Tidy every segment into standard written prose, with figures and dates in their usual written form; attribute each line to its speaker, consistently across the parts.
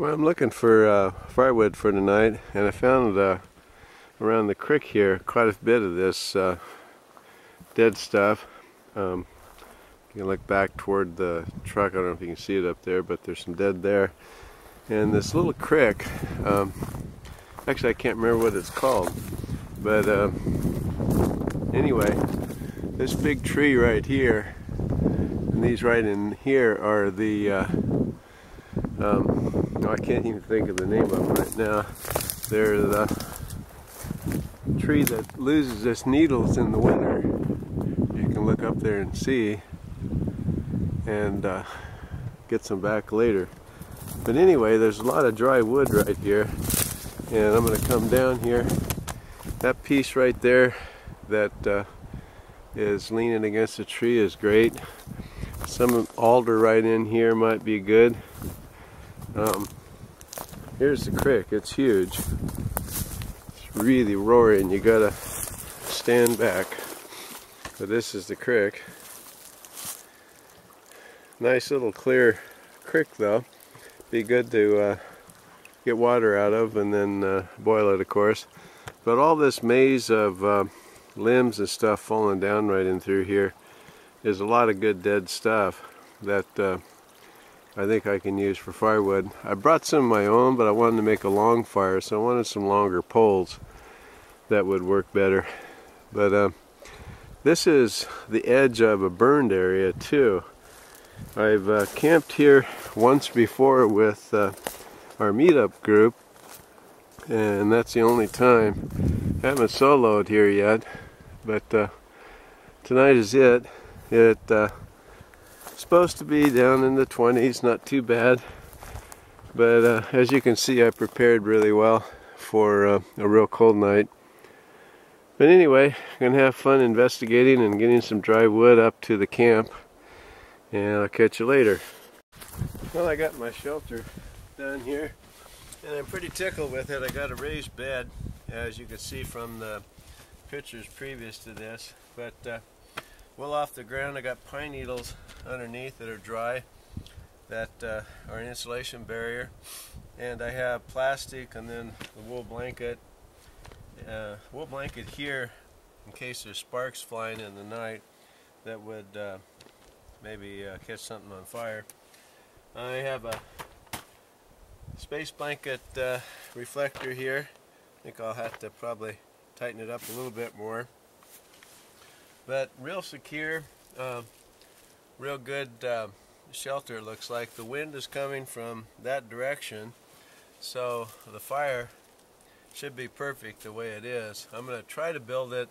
Speaker 1: Well, I'm looking for firewood for tonight, and I found around the creek here quite a bit of this dead stuff. You can look back toward the truck. I don't know if you can see it up there, but there's some dead there. And this little creek, actually I can't remember what it's called, but anyway, this big tree right here, and these right in here are the I can't even think of the name of them right now. They're the tree that loses its needles in the winter. You can look up there and see, and get some back later. But anyway, there's a lot of dry wood right here, and I'm going to come down here. That piece right there that is leaning against the tree is great. Some alder right in here might be good. Here's the creek. It's huge. It's really roaring. You gotta stand back. But this is the creek. Nice little clear creek though. Be good to get water out of and then boil it, of course. But all this maze of limbs and stuff falling down right in through here is a lot of good dead stuff that I think I can use for firewood. I brought some of my own, but I wanted to make a long fire, so I wanted some longer poles that would work better. But this is the edge of a burned area too. I've camped here once before with our meetup group, and that's the only time. I haven't soloed here yet, but tonight is it. It's supposed to be down in the 20s, not too bad, but as you can see, I prepared really well for a real cold night. But anyway, I'm gonna have fun investigating and getting some dry wood up to the camp, and I'll catch you later. Well, I got my shelter done here, and I'm pretty tickled with it. I got a raised bed, as you can see from the pictures previous to this, but well off the ground. I got pine needles underneath that are dry, that are an insulation barrier, and I have plastic and then the wool blanket here in case there's sparks flying in the night that would maybe catch something on fire. I have a space blanket reflector here. I think I'll have to probably tighten it up a little bit more. But real secure, real good shelter it looks like. The wind is coming from that direction, so the fire should be perfect the way it is. I'm going to try to build it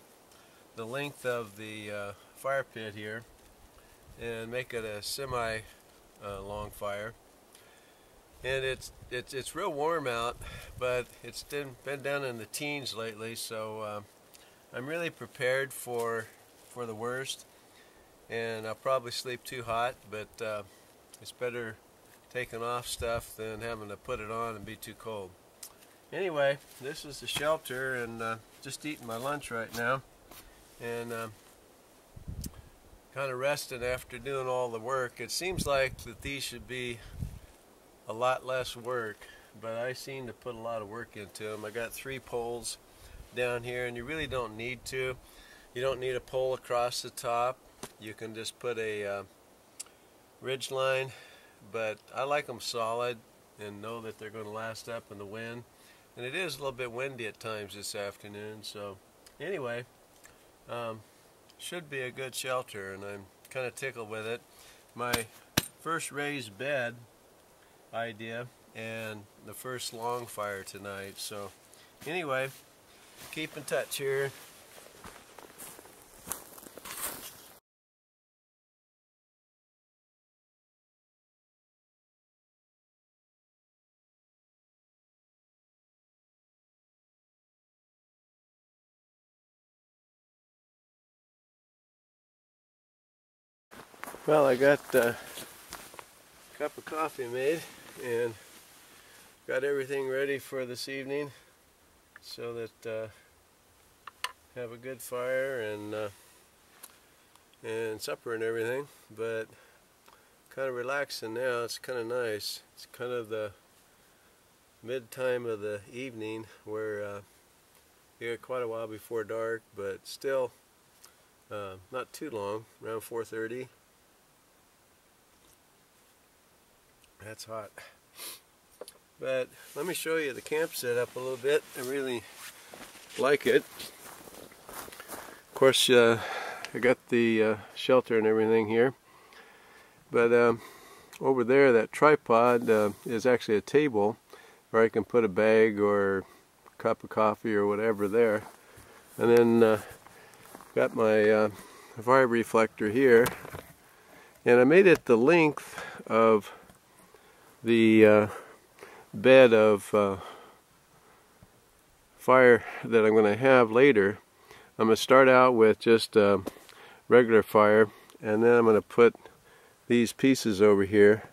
Speaker 1: the length of the fire pit here and make it a semi long fire. And it's real warm out, but it's been down in the teens lately, so I'm really prepared for the worst, and I'll probably sleep too hot, but it's better taking off stuff than having to put it on and be too cold. Anyway, this is the shelter, and just eating my lunch right now, and kind of resting after doing all the work. It seems like that these should be a lot less work, but I seem to put a lot of work into them. I got 3 poles down here, and you really don't need to. You don't need a pole across the top. You can just put a ridge line, but I like them solid and know that they're going to last up in the wind. And it is a little bit windy at times this afternoon, so anyway, should be a good shelter, and I'm kind of tickled with it. My first raised bed idea and the first long fire tonight. So anyway, keep in touch here. Well, I got a cup of coffee made and got everything ready for this evening, so that have a good fire and supper and everything. But kind of relaxing now. It's kind of nice. It's kind of the mid time of the evening. We're here quite a while before dark, but still not too long, around 4:30. That's hot. But let me show you the camp setup a little bit. I really like it. Of course, I got the shelter and everything here. But over there, that tripod is actually a table where I can put a bag or a cup of coffee or whatever there. And then got my fire reflector here. And I made it the length of the bed of fire that I'm going to have later. I'm going to start out with just regular fire, and then I'm going to put these pieces over here,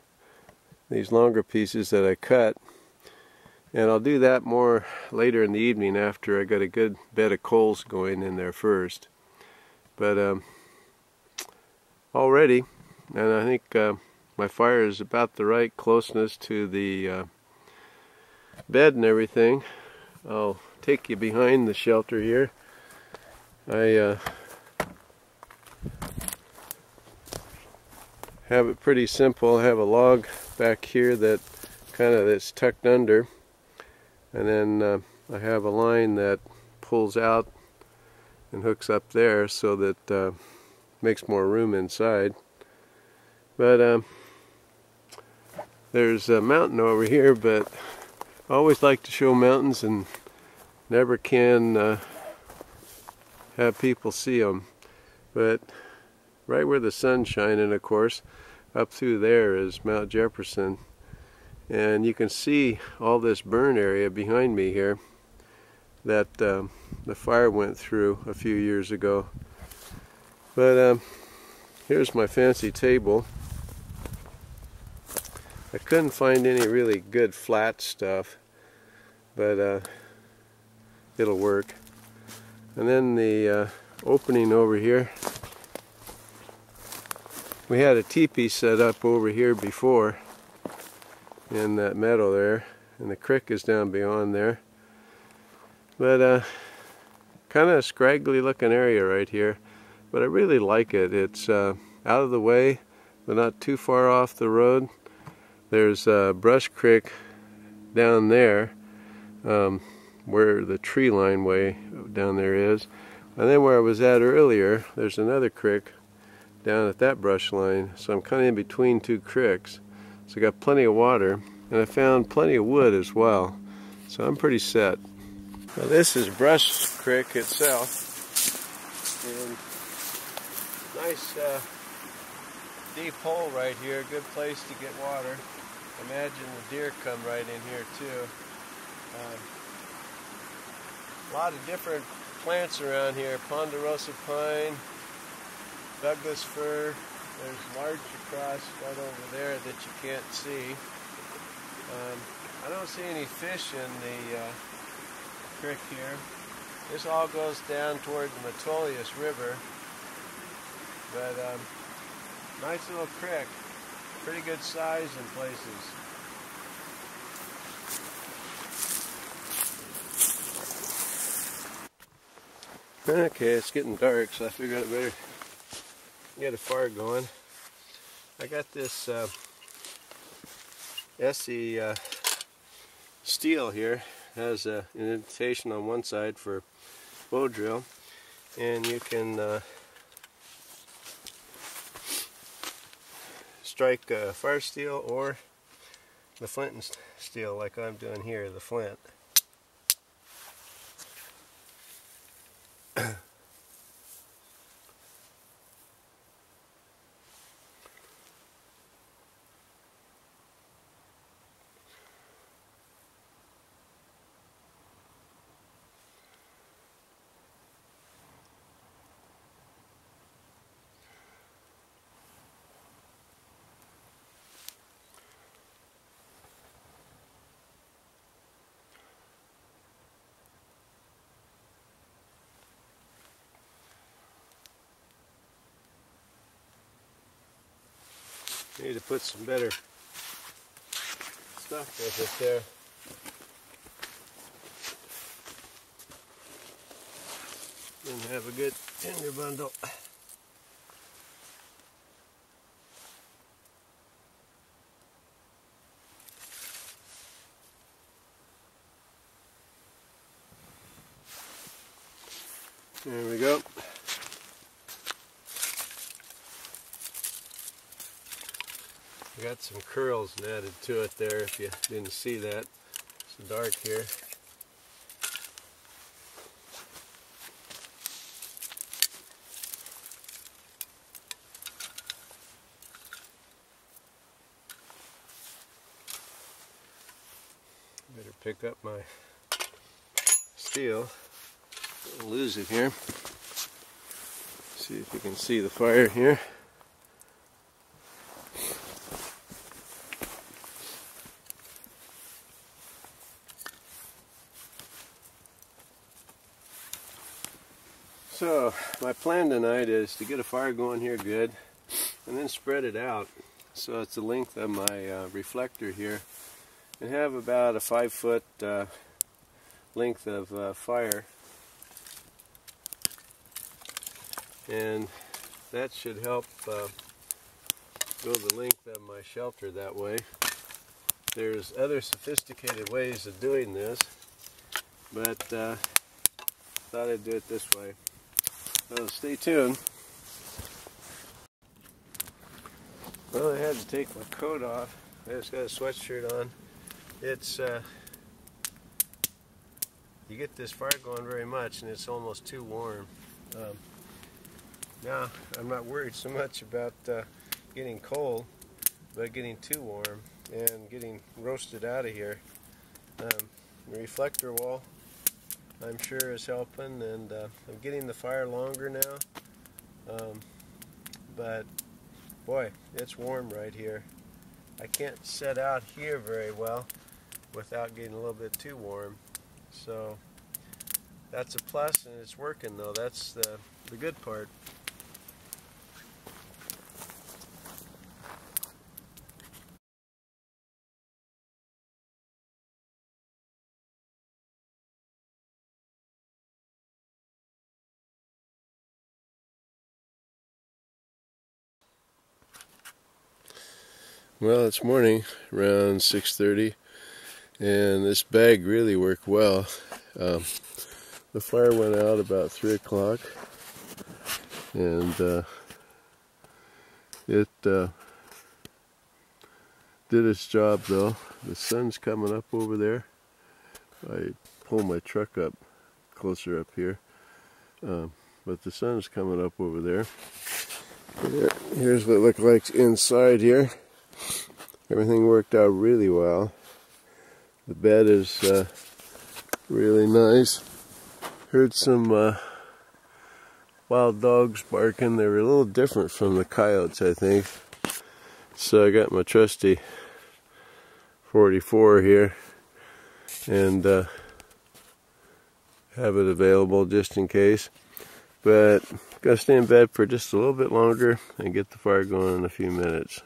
Speaker 1: these longer pieces that I cut, and I'll do that more later in the evening after I got a good bed of coals going in there first. But all ready, and I think my fire is about the right closeness to the bed and everything. I'll take you behind the shelter here. I have it pretty simple. I have a log back here that that's tucked under, and then I have a line that pulls out and hooks up there so that makes more room inside. But there's a mountain over here, but I always like to show mountains and never can have people see them. But right where the sun's shining, of course, up through there is Mount Jefferson, and you can see all this burn area behind me here that the fire went through a few years ago. But here's my fancy table. I couldn't find any really good flat stuff, but it'll work. And then the opening over here, we had a teepee set up over here before in that meadow there, and the creek is down beyond there. But kind of a scraggly looking area right here, but I really like it. It's out of the way, but not too far off the road. There's Brush Creek down there, where the tree line way down there is. And then where I was at earlier, there's another creek down at that brush line. So I'm kind of in between two creeks. So I got plenty of water, and I found plenty of wood as well. So I'm pretty set. Now this is Brush Creek itself. And nice deep hole right here, good place to get water. Imagine the deer come right in here too. A lot of different plants around here. Ponderosa pine, Douglas fir. There's larch across right over there that you can't see. I don't see any fish in the creek here. This all goes down toward the Metolius River. But nice little creek. Pretty good size in places. Okay, it's getting dark, so I figured I better get a fire going. I got this Essie steel here. It has an indentation on one side for bow drill, and you can strike fire steel or the flint and steel like I'm doing here, the flint. Need to put some better stuff with it there. and have a good tinder bundle. There we go. I got some curls added to it there if you didn't see that. It's dark here. Better pick up my steel. I'll lose it here. See if you can see the fire here. So my plan tonight is to get a fire going here good and then spread it out so it's the length of my reflector here, and have about a 5-foot length of fire, and that should help go the length of my shelter that way. There's other sophisticated ways of doing this, but thought I'd do it this way. So stay tuned. Well, I had to take my coat off. I just got a sweatshirt on. It's you get this fire going very much and it's almost too warm. Now I'm not worried so much about getting cold, but getting too warm and getting roasted out of here. The reflector wall, I'm sure, is helping, and I'm getting the fire longer now, but boy, it's warm right here. I can't set out here very well without getting a little bit too warm, so that's a plus, and it's working though. That's the good part. Well, it's morning, around 6:30, and this bag really worked well. The fire went out about 3 o'clock, and it did its job though. The sun's coming up over there. I pull my truck up closer up here, but the sun's coming up over there. Here's what it looked like inside here. Everything worked out really well. The bed is really nice. Heard some wild dogs barking. They were a little different from the coyotes, I think. So I got my trusty 44 here, and have it available just in case. But gotta stay in bed for just a little bit longer and get the fire going in a few minutes.